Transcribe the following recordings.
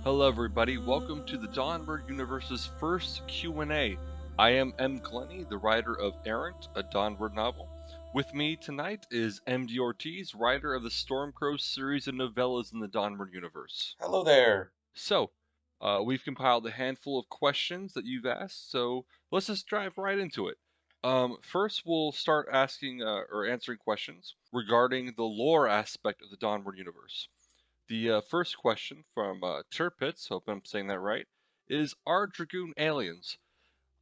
Hello everybody, welcome to the Dawnbird Universe's first Q&A. I am Glenny, the writer of Errant, a Dawnbird novel. With me tonight is MD Ortiz, writer of the Stormcrow series of novellas in the Dawnbird universe. Hello there. So, we've compiled a handful of questions that you've asked, so let's just dive right into it. First, we'll start asking or answering questions regarding the lore aspect of the Dawnbird universe. The first question from Turpitz, hope I'm saying that right, is are Dragoon aliens?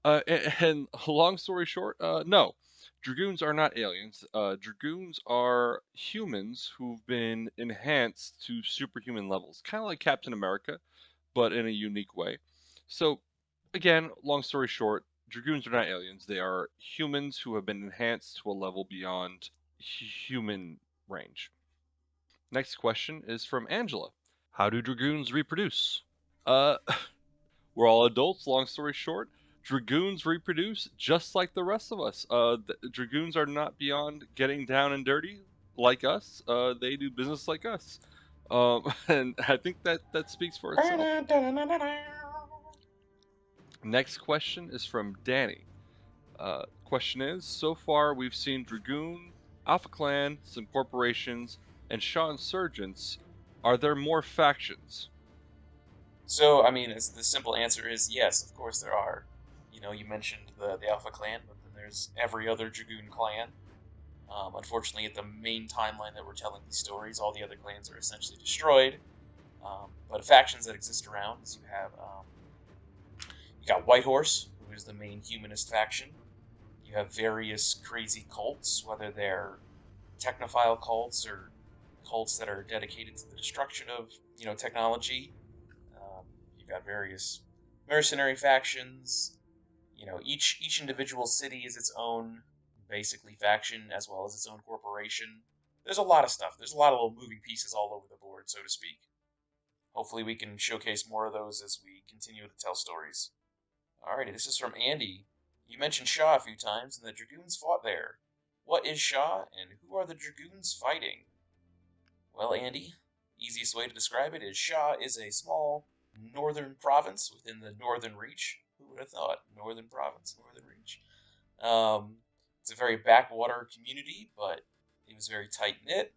And long story short, no. Dragoons are not aliens. Dragoons are humans who've been enhanced to superhuman levels, kind of like Captain America, but in a unique way. So, again, long story short, Dragoons are not aliens. They are humans who have been enhanced to a level beyond human range. Next question is from Angela. How do dragoons reproduce? Uh, we're all adults, long story short. Dragoons reproduce just like the rest of us. Dragoons are not beyond getting down and dirty like us. They do business like us. And I think that speaks for itself. Next question is from Danny. Question is, so far we've seen Dragoon, Alpha Clan, some corporations, and Shaw Insurgents. Are there more factions? The simple answer is yes, of course there are. You mentioned the Alpha Clan, but then there's every other Dragoon clan. Unfortunately, at the main timeline that we're telling these stories, all the other clans are essentially destroyed. But factions that exist around is you got Whitehorse, who is the main humanist faction. You have various crazy cults, whether they're technophile cults or cults that are dedicated to the destruction of technology. You've got various mercenary factions. Each individual city is its own basically faction as well as its own corporation. There's a lot of stuff. There's a lot of little moving pieces all over the board, so to speak. Hopefully, we can showcase more of those as we continue to tell stories. Alrighty, this is from Andy. You mentioned Shaw a few times, and the Dragoons fought there. What is Shaw, and who are the Dragoons fighting? Well, Andy, easiest way to describe it is Shaw is a small northern province within the Northern Reach. Who would have thought? Northern province, Northern Reach. It's a very backwater community, but it was very tight knit.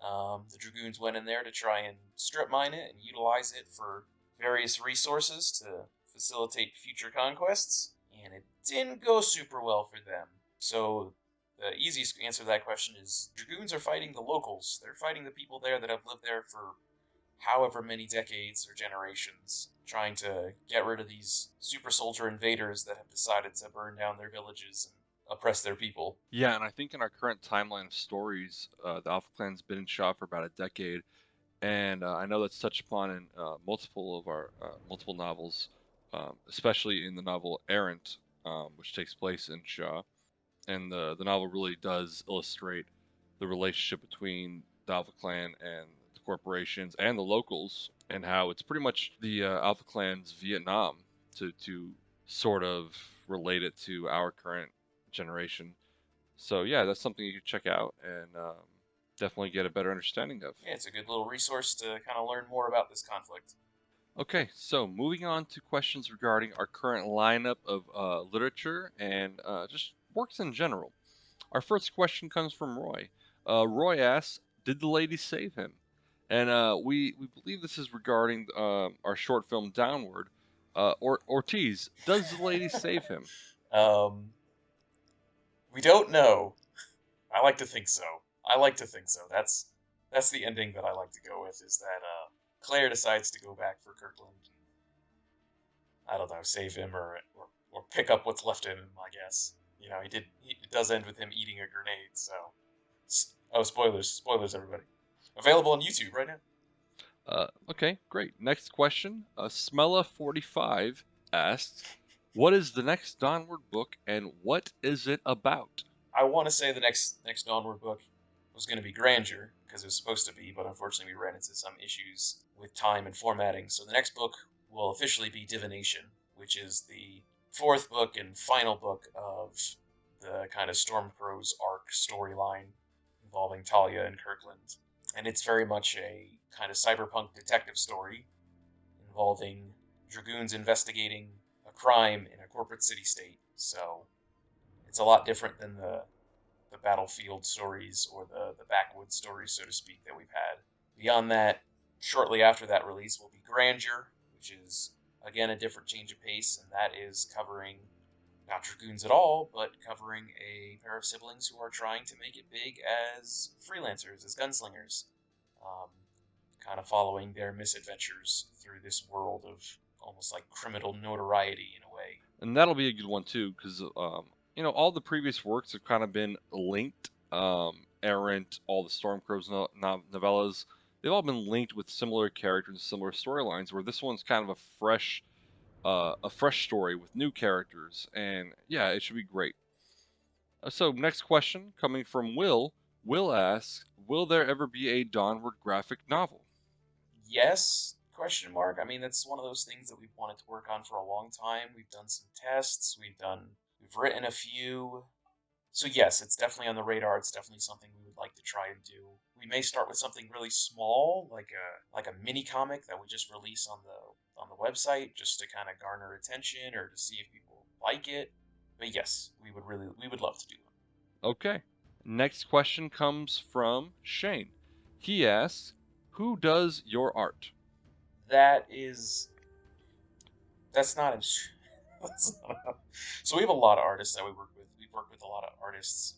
The Dragoons went in there to try and strip mine it and utilize it for various resources to facilitate future conquests, and it didn't go super well for them. So the easiest answer to that question is Dragoons are fighting the locals. They're fighting the people there that have lived there for however many decades or generations, trying to get rid of these super soldier invaders that have decided to burn down their villages and oppress their people. Yeah, and I think in our current timeline of stories, the Alpha Clan's been in Shaw for about a decade, and I know that's touched upon in multiple of our multiple novels, especially in the novel Errant, which takes place in Shaw. And the novel really does illustrate the relationship between the Alpha Clan and the corporations and the locals, and how it's pretty much the Alpha Clan's Vietnam to sort of relate it to our current generation. So yeah, that's something you could check out and definitely get a better understanding of. Yeah, it's a good little resource to kind of learn more about this conflict. Okay, so moving on to questions regarding our current lineup of literature and just works in general. Our first question comes from Roy. Roy asks, "Did the lady save him?" And we believe this is regarding our short film Downward. Ortiz, does the lady save him? um, we don't know. I like to think so. I like to think so. That's the ending that I like to go with. Is that Claire decides to go back for Kirkland and I don't know, save him or pick up what's left of him. I guess It does end with him eating a grenade. So, oh, spoilers, everybody. Available on YouTube right now. Okay, great. Next question. Smella45 asks, "What is the next Downward book and what is it about?" I want to say the next Onward book was going to be Grandeur because it was supposed to be, but unfortunately we ran into some issues with time and formatting. So the next book will officially be Divination, which is the fourth book and final book of the kind of Stormcrow's arc storyline involving Talia and Kirkland. And it's very much a kind of cyberpunk detective story involving dragoons investigating a crime in a corporate city-state. So it's a lot different than the battlefield stories or the backwoods stories, so to speak, that we've had. Beyond that, shortly after that release will be Grandeur, which is again a different change of pace, and that is covering not dragoons at all, but covering a pair of siblings who are trying to make it big as freelancers, as gunslingers, um, kind of following their misadventures through this world of almost like criminal notoriety in a way. And that'll be a good one too, because all the previous works have kind of been linked. Errant, all the Stormcrow's novellas, they've all been linked with similar characters and similar storylines. Where this one's kind of a fresh story with new characters, and yeah, it should be great. So, next question coming from Will. Will asks, "Will there ever be a Dawnward graphic novel?" Yes, question mark. I mean, that's one of those things that we've wanted to work on for a long time. We've done some tests, we've written a few. So yes, it's definitely on the radar. It's definitely something we would like to try and do. We may start with something really small, like a mini comic that we just release on the website just to kind of garner attention or to see if people like it. But yes, we would love to do one. Okay. Next question comes from Shane. He asks, "Who does your art?" That is that's not that's not, so we have a lot of artists that we work with. We've worked with a lot of artists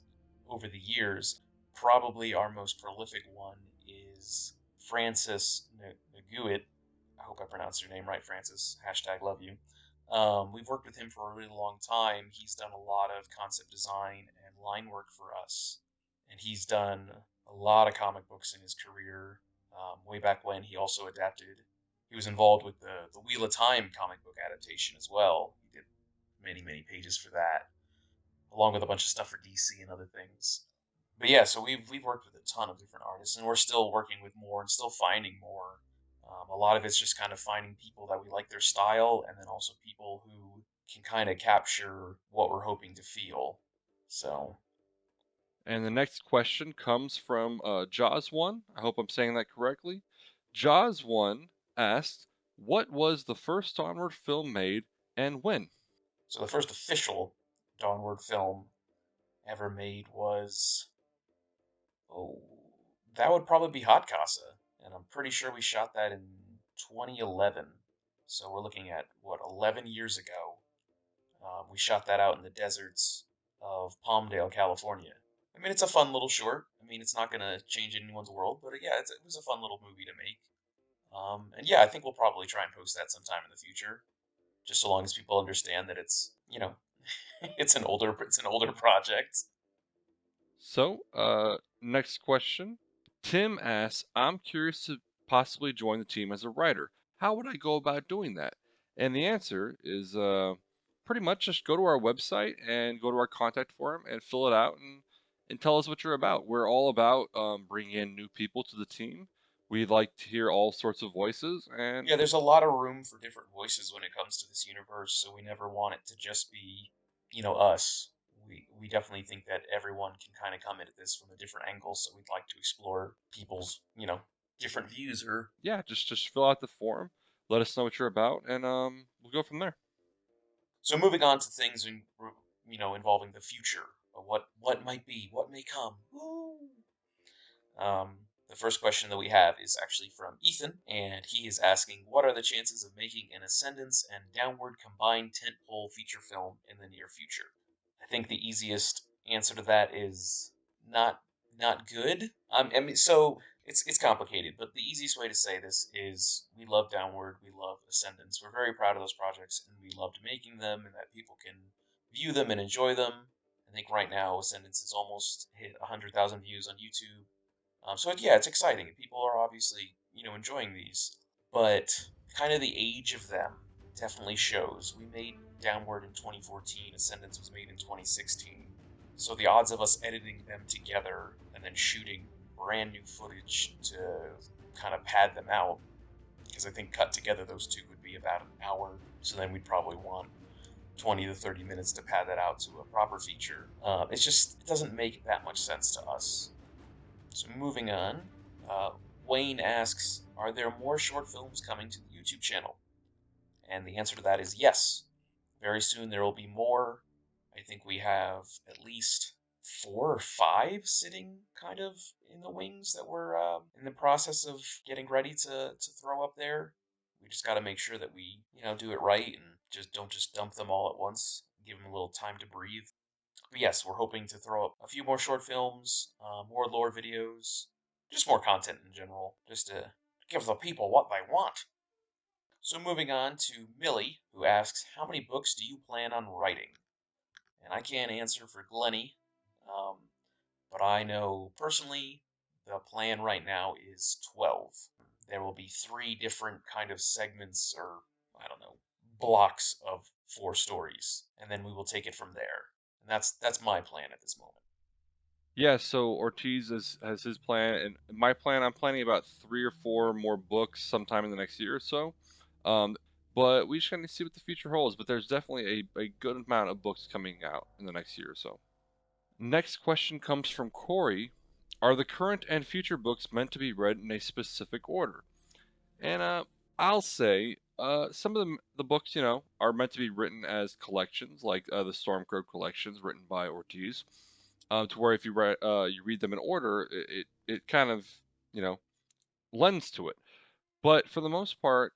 over the years. Probably our most prolific one is Francis Naguit. I hope I pronounced your name right, Francis. Hashtag love you. We've worked with him for a really long time. He's done a lot of concept design and line work for us, and he's done a lot of comic books in his career. Way back when, he also adapted. He was involved with the Wheel of Time comic book adaptation as well. He did many pages for that, along with a bunch of stuff for DC and other things. But yeah, so we've worked with a ton of different artists, and we're still working with more and still finding more. A lot of it's just kind of finding people that we like their style, and then also people who can kind of capture what we're hoping to feel. So And the next question comes from Jaws1. I hope I'm saying that correctly. Jaws1 asked, "What was the first Onward film made and when?" so the first official Dawnward film ever made was, oh, that would probably be Hot Casa, and I'm pretty sure we shot that in 2011. So we're looking at what 11 years ago. We shot that out in the deserts of Palmdale, California. I mean, it's a fun little short. I mean, it's not gonna change anyone's world, but yeah, it was a fun little movie to make. And yeah, I think we'll probably try and post that sometime in the future, just so long as people understand that it's it's an older project. So, next question. Tim asks, "I'm curious to possibly join the team as a writer. How would I go about doing that?" And the answer is pretty much just go to our website and go to our contact form and fill it out and tell us what you're about. We're all about bringing in new people to the team. We'd like to hear all sorts of voices, and Yeah, there's a lot of room for different voices when it comes to this universe, so we never want it to just be, us. We definitely think that everyone can kind of come at this from a different angle, so we'd like to explore people's, different views or yeah, just fill out the form, let us know what you're about, and we'll go from there. so moving on to things involving the future, or what might be, what may come. Woo! The first question that we have is actually from Ethan, and he is asking, "What are the chances of making an Ascendance and Downward combined tentpole feature film in the near future?" I think the easiest answer to that is not good. I mean, so it's complicated, but the easiest way to say this is we love Downward, we love Ascendance. We're very proud of those projects, and we loved making them, and that people can view them and enjoy them. I think right now Ascendance has almost hit 100,000 views on YouTube. So yeah, it's exciting. People are obviously enjoying these, but kind of the age of them definitely shows. We made Downward in 2014. Ascendance was made in 2016. So the odds of us editing them together and then shooting brand new footage to kind of pad them out, because I think cut together those two would be about an hour. So then we'd probably want 20 to 30 minutes to pad that out to a proper feature. It doesn't make that much sense to us. So moving on, uh, Wayne asks, "Are there more short films coming to the YouTube channel?" And the answer to that is yes. Very soon there will be more. I think we have at least 4 or 5 sitting kind of in the wings that we're in the process of getting ready to throw up there. We just got to make sure that we, do it right and just dump them all at once. Give them a little time to breathe. But yes, we're hoping to throw up a few more short films, more lore videos, just more content in general, just to give the people what they want. So moving on to Millie, who asks, "How many books do you plan on writing?" And I can't answer for Glenny, um, but I know personally the plan right now is 12. There will be 3 different kind of segments, or I don't know, blocks of 4 stories, and then we will take it from there. And that's my plan at this moment. Yeah, so Ortiz has his plan, and my plan. I'm planning about 3 or 4 more books sometime in the next year or so. Um, but we just gotta see what the future holds. But there's definitely a good amount of books coming out in the next year or so. Next question comes from Corey. Are the current and future books meant to be read in a specific order? And I'll say some of the books, are meant to be written as collections, like the Stormcrow collections written by Ortiz, to where if you read them in order, it kind of you know lends to it. But for the most part,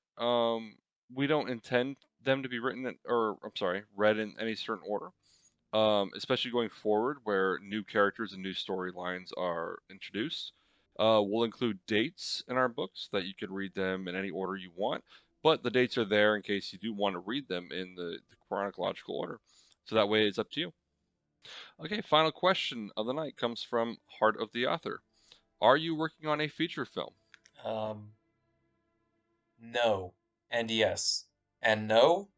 we don't intend them to be written or I'm sorry, read in any certain order. Especially going forward where new characters and new storylines are introduced. We'll include dates in our books that you can read them in any order you want, but the dates are there in case you do want to read them in the chronological order. So that way it's up to you. Okay, final question of the night comes from Heart of the Author. Are you working on a feature film? Um, no, and yes, and no.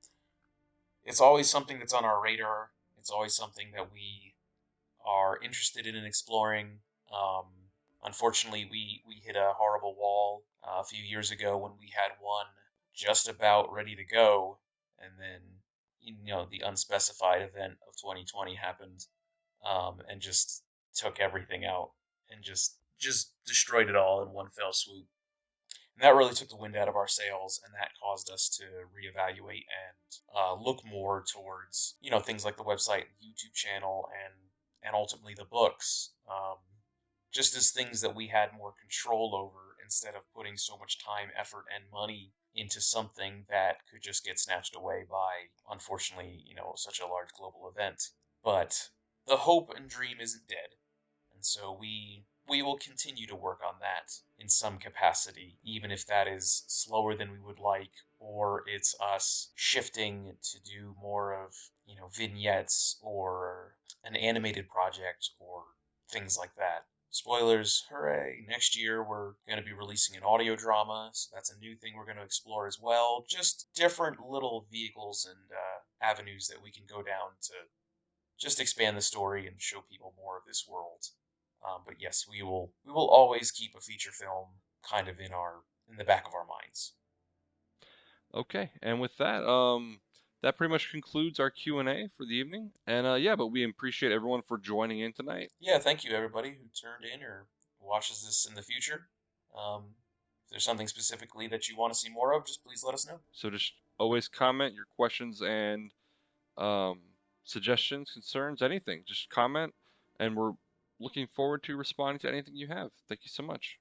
It's always something that's on our radar. It's always something that we are interested in exploring. Um, Unfortunately, we hit a horrible wall a few years ago when we had one just about ready to go, and then the unspecified event of 2020 happened, and just took everything out and just destroyed it all in one fell swoop. And that really took the wind out of our sails, and that caused us to reevaluate and look more towards things like the website, YouTube channel, and ultimately the books, just as things that we had more control over instead of putting so much time, effort, and money into something that could just get snatched away by, unfortunately, such a large global event. But the hope and dream isn't dead, and so we will continue to work on that in some capacity, even if that is slower than we would like, or it's us shifting to do more of, vignettes or an animated project or things like that. Spoilers, hooray. Next year we're going to be releasing an audio drama, so that's a new thing we're going to explore as well. Just different little vehicles and avenues that we can go down to just expand the story and show people more of this world. But yes, we will always keep a feature film kind of in the back of our minds. Okay, and with that, that pretty much concludes our Q&A for the evening. And yeah, but we appreciate everyone for joining in tonight. Yeah, thank you everybody who turned in or watches this in the future. If there's something specifically that you want to see more of, just please let us know. So just always comment your questions and um, suggestions, concerns, anything. Just comment, and we're looking forward to responding to anything you have. Thank you so much.